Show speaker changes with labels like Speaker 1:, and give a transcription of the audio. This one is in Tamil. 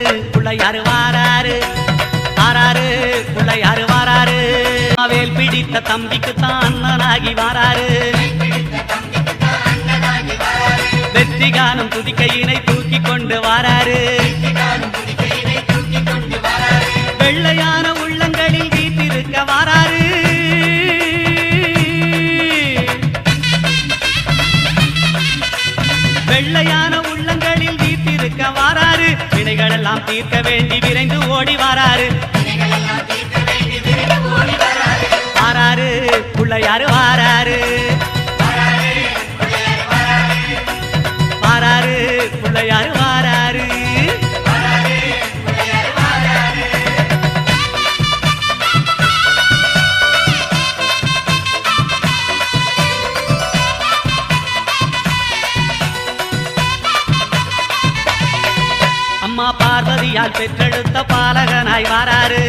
Speaker 1: புள்ளையாரு வாராரு வாராரு புள்ளையாரு வாராரு வேல் பிடித்த தம்பிக்கு தான் அண்ணனாகி வாராரு வெற்றி காணும் துதிக்கையினை தூக்கி கொண்டு வாராரு வெள்ளையான உள்ளங்களில் வீட்டிருக்க வாராரு வெள்ளையான உள்ளங்களில் வீட்டிருக்க வாராரு வினைகள் எல்லாம் தீர்க்க வேண்டி விரைந்து ஓடி வாராரு வாராரு புள்ளையாரு வாராரு வாராரு புள்ளையாரு வாராரு அம்மா பார்வதியால் பெற்றெடுத்த பாலகனாய் வாராரு